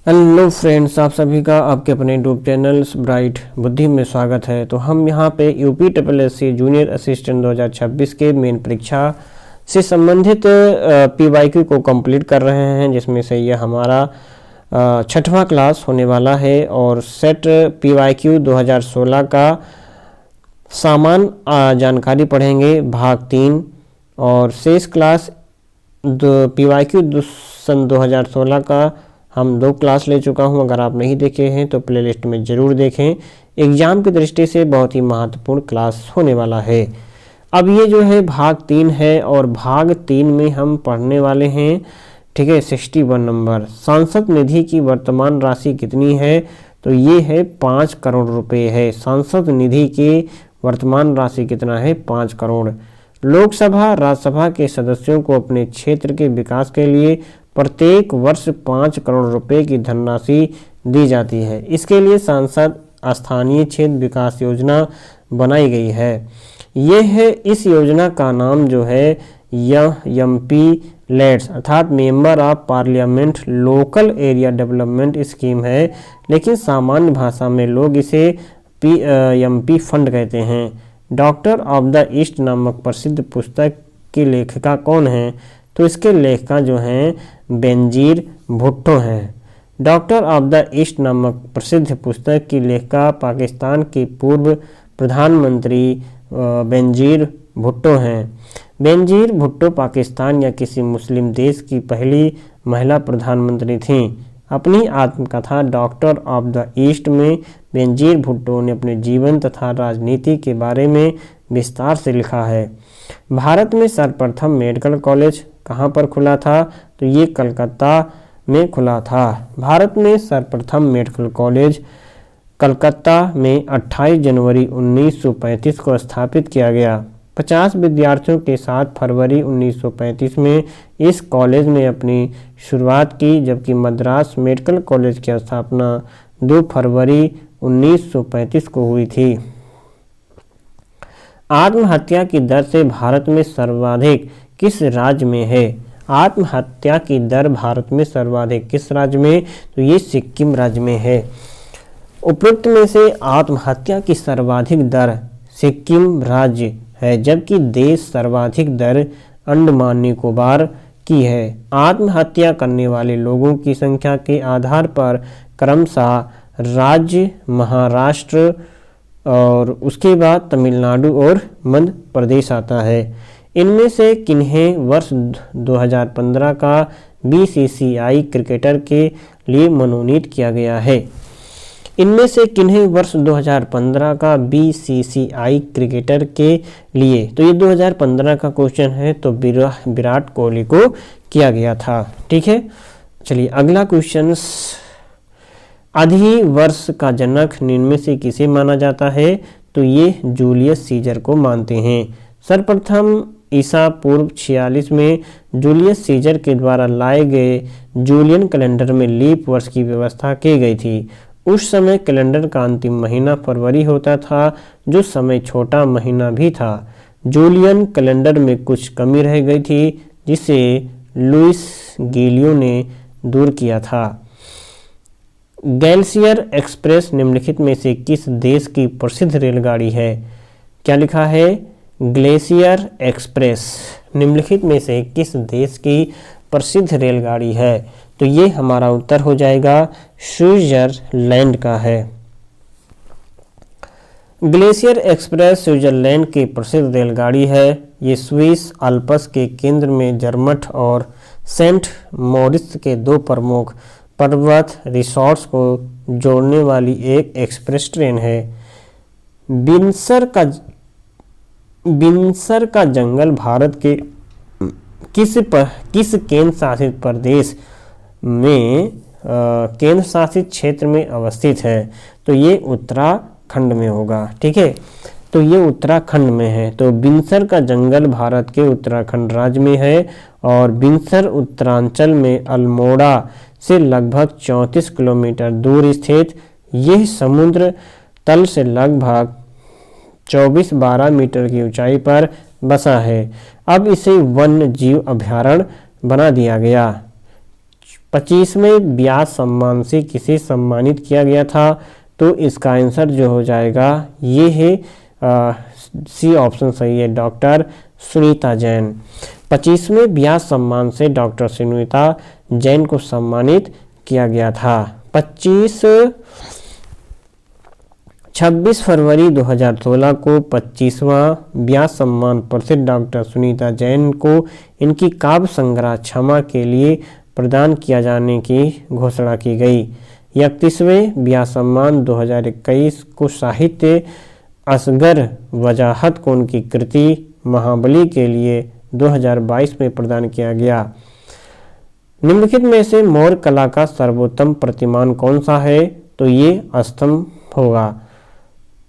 Hello friends, आप सभी का आपके अपने यूट्यूब चैनल ब्राइट बुद्धि में स्वागत है। तो हम यहाँ पे यूपी SSC जूनियर असिस्टेंट 2026 के मेन परीक्षा से संबंधित PYQ को कंप्लीट कर रहे हैं, जिसमें से ये हमारा 6वां क्लास होने वाला है। और सेट PYQ 2016 का सामान जानकारी पढ़ेंगे भाग 3, और शेष क्लास PYQ सन 2016 का हम 2 क्लास ले चुका हूं। अगर आप नहीं देखे हैं तो प्लेलिस्ट में ज़रूर देखें। एग्ज़ाम की दृष्टि से बहुत ही महत्वपूर्ण क्लास होने वाला है। अब ये जो है भाग 3 है, और भाग 3 में हम पढ़ने वाले हैं, ठीक है, 61 नंबर। सांसद निधि की वर्तमान राशि कितनी है? तो ये है 5 करोड़ रुपए है। सांसद निधि की वर्तमान राशि कितना है? 5 करोड़। लोकसभा राज्यसभा के सदस्यों को अपने क्षेत्र के विकास के लिए प्रत्येक वर्ष 5 करोड़ रुपए की धनराशि दी जाती है। इसके लिए सांसद स्थानीय क्षेत्र विकास योजना बनाई गई है। यह है, इस योजना का नाम जो है MP लेट्स अर्थात member of parliament local area development scheme है, लेकिन सामान्य भाषा में लोग इसे MP फंड कहते हैं। डॉक्टर ऑफ द ईस्ट नामक प्रसिद्ध पुस्तक की लेखिका कौन है? तो इसके लेखिका जो हैं बेनजीर भुट्टो हैं। डॉक्टर ऑफ द ईस्ट नामक प्रसिद्ध पुस्तक की लेखिका पाकिस्तान की पूर्व प्रधानमंत्री बेनजीर भुट्टो हैं। बेनजीर भुट्टो पाकिस्तान या किसी मुस्लिम देश की पहली महिला प्रधानमंत्री थीं। अपनी आत्मकथा डॉक्टर ऑफ द ईस्ट में बेनजीर भुट्टो ने अपने जीवन तथा राजनीति के बारे में विस्तार से लिखा है। भारत में सर्वप्रथम मेडिकल कॉलेज कहाँ पर खुला था? तो ये कलकत्ता में खुला था। भारत में सर्वप्रथम मेडिकल कॉलेज कलकत्ता में 28 जनवरी 1935 को स्थापित किया गया। 50 विद्यार्थियों के साथ फरवरी 1935 में इस कॉलेज ने अपनी शुरुआत की, जबकि मद्रास मेडिकल कॉलेज की स्थापना 2 फरवरी 1935 को हुई थी। आत्महत्या की दर से भारत में सर्वाधिक किस राज्य में है? आत्महत्या की दर भारत में सर्वाधिक किस राज्य में? तो ये सिक्किम राज्य में है। उपरोक्त में से आत्महत्या की सर्वाधिक दर सिक्किम राज्य है, जबकि देश सर्वाधिक दर अंडमान निकोबार की है। आत्महत्या करने वाले लोगों की संख्या के आधार पर क्रमशः राज्य महाराष्ट्र और उसके बाद तमिलनाडु और मध्य प्रदेश आता है। इनमें से किन्हें वर्ष 2015 का BCCI क्रिकेटर के लिए मनोनीत किया गया है? इनमें से किन्हें वर्ष 2015 का BCCI क्रिकेटर के लिए, तो ये 2015 का क्वेश्चन है, तो विराट कोहली को किया गया था। ठीक है, चलिए अगला क्वेश्चन। आधि वर्ष का जनक निम्न में से किसे माना जाता है? तो ये जूलियस सीजर को मानते हैं। सर्वप्रथम ईसा पूर्व 46 में जूलियस सीजर के द्वारा लाए गए जूलियन कैलेंडर में लीप वर्ष की व्यवस्था की गई थी। उस समय कैलेंडर का अंतिम महीना फरवरी होता था, जो समय छोटा महीना भी था। जूलियन कैलेंडर में कुछ कमी रह गई थी, जिसे लुइस गैलियो ने दूर किया था। ग्लेशियर एक्सप्रेस निम्नलिखित में से किस देश की प्रसिद्ध रेलगाड़ी है? क्या लिखा है? ग्लेशियर एक्सप्रेस निम्नलिखित में से किस देश की प्रसिद्ध रेलगाड़ी है? तो ये हमारा उत्तर हो जाएगा स्विट्जरलैंड का है। ग्लेशियर एक्सप्रेस स्विट्जरलैंड की प्रसिद्ध रेलगाड़ी है। ये स्विस अल्प्स के केंद्र में जर्मठ और सेंट मॉरिस के 2 प्रमुख पर्वत रिसॉर्ट्स को जोड़ने वाली एक एक्सप्रेस ट्रेन है। बिनसर का जंगल भारत के किस केंद्र शासित प्रदेश में केंद्र शासित क्षेत्र में अवस्थित है? तो ये उत्तराखंड में होगा। ठीक है, तो ये उत्तराखंड में है। तो बिनसर का जंगल भारत के उत्तराखंड राज्य में है, और बिनसर उत्तरांचल में अल्मोड़ा से लगभग 34 किलोमीटर दूर स्थित यह समुद्र तल से लगभग 24-12 मीटर की ऊंचाई पर बसा है। अब इसे वन्य जीव अभयारण्य बना दिया गया। 25वें ब्यास सम्मान से किसे सम्मानित किया गया था? तो इसका आंसर जो हो जाएगा ये है सी ऑप्शन सही है, डॉक्टर सुनीता जैन। 25वें ब्यास सम्मान से डॉक्टर सुनीता जैन को सम्मानित किया गया था। 26 फरवरी 2016 को 25वां ब्यास सम्मान प्रसिद्ध डॉक्टर सुनीता जैन को इनकी काव्य संग्रह क्षमा के लिए प्रदान किया जाने की घोषणा की गई। 31वें ब्यास सम्मान 2021 को साहित्य असगर वजाहत को उनकी कृति महाबली के लिए 2022 में प्रदान किया गया। निम्नलिखित में से मौर्य कला का सर्वोत्तम प्रतिमान कौन सा है? तो ये स्तंभ होगा।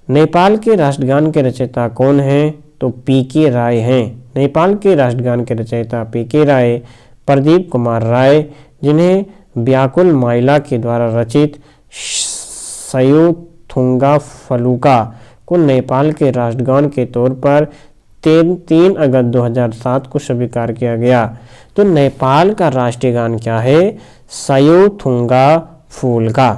नेपाल के राष्ट्रगान के रचयिता कौन हैं? तो पी.के. राय हैं। नेपाल के राष्ट्रगान के रचयिता पी.के. राय प्रदीप कुमार राय, जिन्हें व्याकुल माइला के द्वारा रचित सयोथुंगा फलुका को नेपाल के राष्ट्रगान के तौर पर 3 अगस्त 2007 को स्वीकार किया गया। तो नेपाल का राष्ट्रीय गान क्या है? सयोथुंगा फुल्का।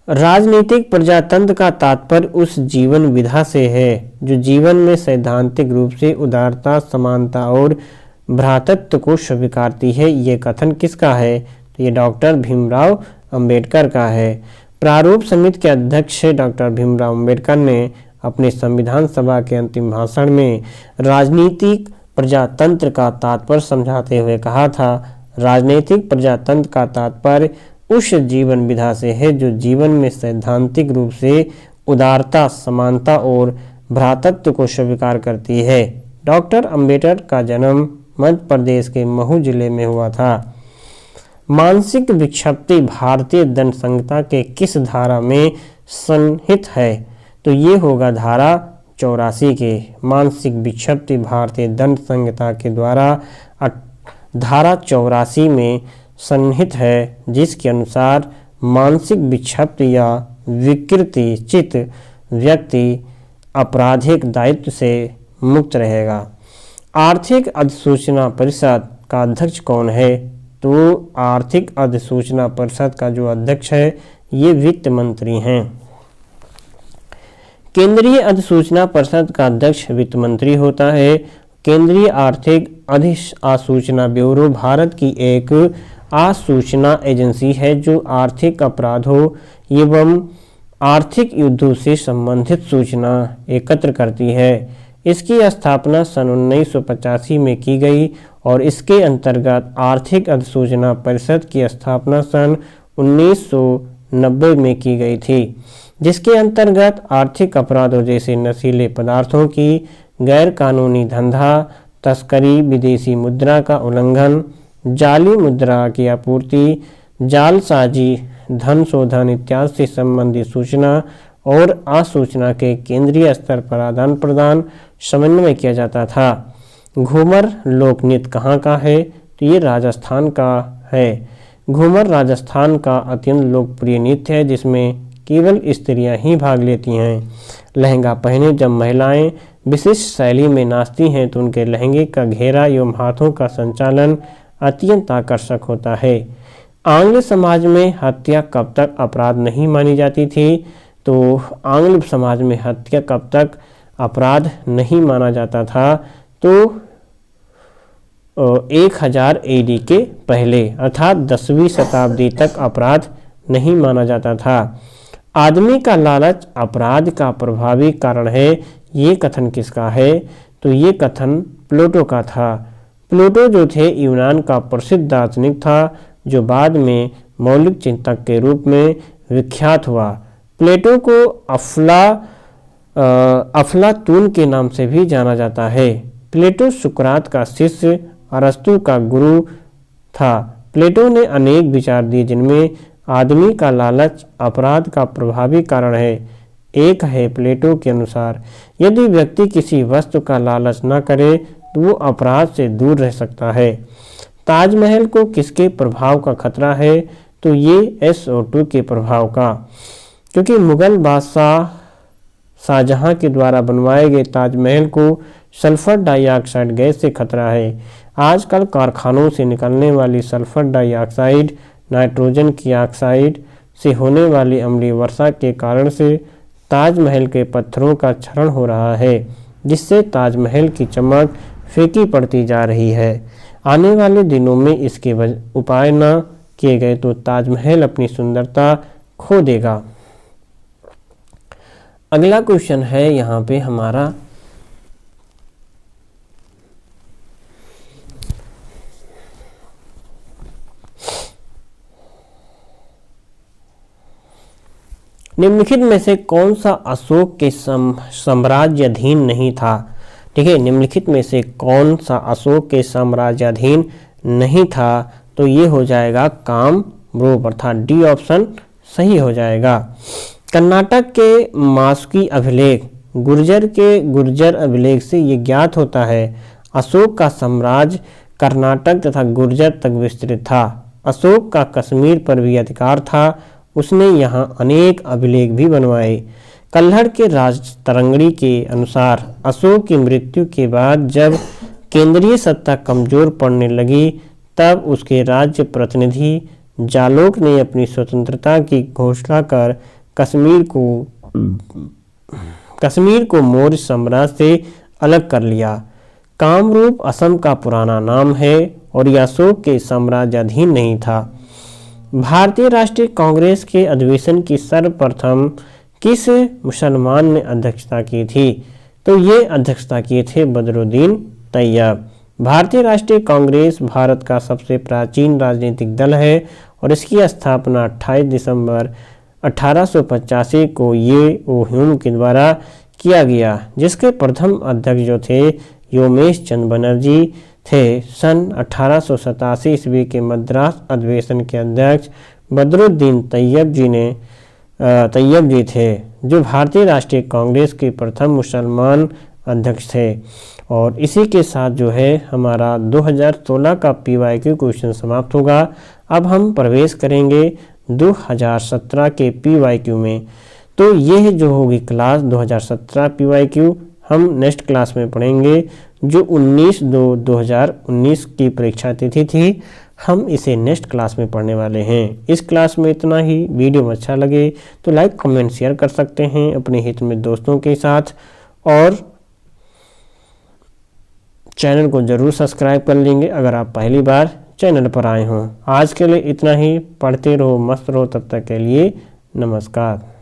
राजनीतिक प्रजातंत्र का तात्पर्य उस जीवन विधा से है जो जीवन में सैद्धांतिक रूप से उदारता, समानता और भ्रातृत्व को स्वीकारती है। ये कथन किसका है? तो ये डॉक्टर भीमराव अंबेडकर का है। प्रारूप समिति के अध्यक्ष डॉक्टर भीमराव अंबेडकर ने अपने संविधान सभा के अंतिम भाषण में राजनीतिक प्रजातंत्र का तात्पर्य समझाते हुए कहा था, राजनीतिक प्रजातंत्र का तात्पर्य उस जीवन विधा से है जो जीवन में सैद्धांतिक रूप से उदारता, समानता और भ्रातृत्व को स्वीकार करती है। डॉक्टर अंबेडकर का जन्म मध्य प्रदेश के महू जिले में हुआ था। मानसिक विक्षिप्ति भारतीय दंड संहिता के किस धारा में सन्निहित है? तो ये होगा धारा 84 के। मानसिक विक्षिप्ति भारतीय दंड संहिता के द्वारा धारा 84 में सन्निहित है, जिसके अनुसार मानसिक विक्षिप्ति या विकृति चित व्यक्ति आपराधिक दायित्व से मुक्त रहेगा। आर्थिक अधिसूचना परिषद का अध्यक्ष कौन है? तो आर्थिक अधिसूचना परिषद का जो अध्यक्ष है ये वित्त मंत्री हैं। केंद्रीय अधिसूचना परिषद का अध्यक्ष वित्त मंत्री होता है। केंद्रीय आर्थिक अधिसूचना ब्यूरो भारत की एक आसूचना एजेंसी है जो आर्थिक अपराधों एवं आर्थिक युद्धों से संबंधित सूचना एकत्र करती है। इसकी स्थापना सन 1985 में की गई और इसके अंतर्गत आर्थिक अधिसूचना परिषद की स्थापना सन 1990 में की गई थी, जिसके अंतर्गत आर्थिक अपराधों जैसे नशीले पदार्थों की गैर कानूनी धंधा, तस्करी, विदेशी मुद्रा का उल्लंघन, जाली मुद्रा की आपूर्ति, जालसाजी, धन शोधन इत्यादि से संबंधित सूचना और आसूचना के केंद्रीय स्तर पर आदान प्रदान समन्वय किया जाता था। घूमर लोक नृत्य कहाँ का है? तो ये राजस्थान का है। घूमर राजस्थान का अत्यंत लोकप्रिय नृत्य है जिसमें केवल स्त्रियां ही भाग लेती हैं। लहंगा पहने जब महिलाएं विशिष्ट शैली में नाचती हैं तो उनके लहंगे का घेरा एवं हाथों का संचालन अत्यंत आकर्षक होता है। आंग्ल समाज में हत्या कब तक अपराध नहीं मानी जाती थी? तो आंग्ल समाज में हत्या कब तक अपराध नहीं माना जाता था? तो 1000 AD के पहले अर्थात 10वीं शताब्दी तक अपराध नहीं माना जाता था। आदमी का लालच अपराध का प्रभावी कारण है, ये कथन किसका है? तो ये कथन प्लेटो का था। प्लेटो जो थे यूनान का प्रसिद्ध दार्शनिक था जो बाद में मौलिक चिंतक के रूप में विख्यात हुआ। प्लेटो को अफलातून के नाम से भी जाना जाता है। प्लेटो सुकरात का शिष्य अरस्तु का गुरु था। प्लेटो ने अनेक विचार दिए जिनमें आदमी का लालच अपराध का प्रभावी कारण है। एक है प्लेटो के अनुसार यदि व्यक्ति किसी वस्तु का लालच न करे तो वो अपराध से दूर रह सकता है। ताजमहल को किसके प्रभाव का खतरा है? तो ये SO2 के प्रभाव का, क्योंकि मुगल बादशाह शाहजहां के द्वारा बनवाए गए ताजमहल को सल्फर डाइऑक्साइड गैस से खतरा है। आजकल कारखानों से निकलने वाली सल्फर डाइऑक्साइड, नाइट्रोजन की ऑक्साइड से होने वाली अम्लीय वर्षा के कारण से ताजमहल के पत्थरों का क्षरण हो रहा है, जिससे ताजमहल की चमक फीकी पड़ती जा रही है। आने वाले दिनों में इसके उपाय न किए गए तो ताजमहल अपनी सुंदरता खो देगा। अगला क्वेश्चन है यहाँ पे हमारा निम्नलिखित में से कौन सा अशोक के साम्राज्याधीन नहीं था। ठीक है, निम्नलिखित में से कौन सा अशोक के साम्राज्याधीन नहीं था, तो ये हो जाएगा कामरूप, अर्थात डी ऑप्शन सही हो जाएगा। कर्नाटक के मास्की अभिलेख गुर्जर के गुर्जर अभिलेख से ये ज्ञात होता है अशोक का साम्राज्य कर्नाटक तथा गुर्जर तक विस्तृत था। अशोक का कश्मीर पर भी अधिकार था। उसने यहाँ अनेक अभिलेख भी बनवाए। कल्हड़ के राजतरंगड़ी के अनुसार अशोक की मृत्यु के बाद जब केंद्रीय सत्ता कमजोर पड़ने लगी तब उसके राज्य प्रतिनिधि जालोक ने अपनी स्वतंत्रता की घोषणा कर कश्मीर को मौर्य साम्राज्य से अलग कर लिया। कामरूप असम का पुराना नाम है और यह अशोक के साम्राज्याधीन नहीं था। भारतीय राष्ट्रीय कांग्रेस के अधिवेशन की सर्वप्रथम किस मुसलमान ने अध्यक्षता की थी, तो ये अध्यक्षता किए थे बदरुद्दीन तैयब। भारतीय राष्ट्रीय कांग्रेस भारत का सबसे प्राचीन राजनीतिक दल है और इसकी स्थापना 28 दिसंबर 1885 को ये ओ ह्यूम के द्वारा किया गया, जिसके प्रथम अध्यक्ष जो थे योमेश चंद बनर्जी थे। सन 1887 ईस्वी के मद्रास अधिवेशन के अध्यक्ष बदरुद्दीन तैयब जी थे, जो भारतीय राष्ट्रीय कांग्रेस के प्रथम मुसलमान अध्यक्ष थे। और इसी के साथ जो है हमारा 2016 का PYQ क्वेश्चन समाप्त होगा। अब हम प्रवेश करेंगे 2017 के PYQ में। तो यह जो होगी क्लास 2017 PYQ हम नेक्स्ट क्लास में पढ़ेंगे। जो 19/2/2019 की परीक्षा तिथि थी, हम इसे नेक्स्ट क्लास में पढ़ने वाले हैं। इस क्लास में इतना ही। वीडियो में अच्छा लगे तो लाइक कमेंट शेयर कर सकते हैं अपने हित में दोस्तों के साथ, और चैनल को जरूर सब्सक्राइब कर लेंगे अगर आप पहली बार चैनल पर आए हों। आज के लिए इतना ही। पढ़ते रहो, मस्त रहो, तब तक के लिए नमस्कार।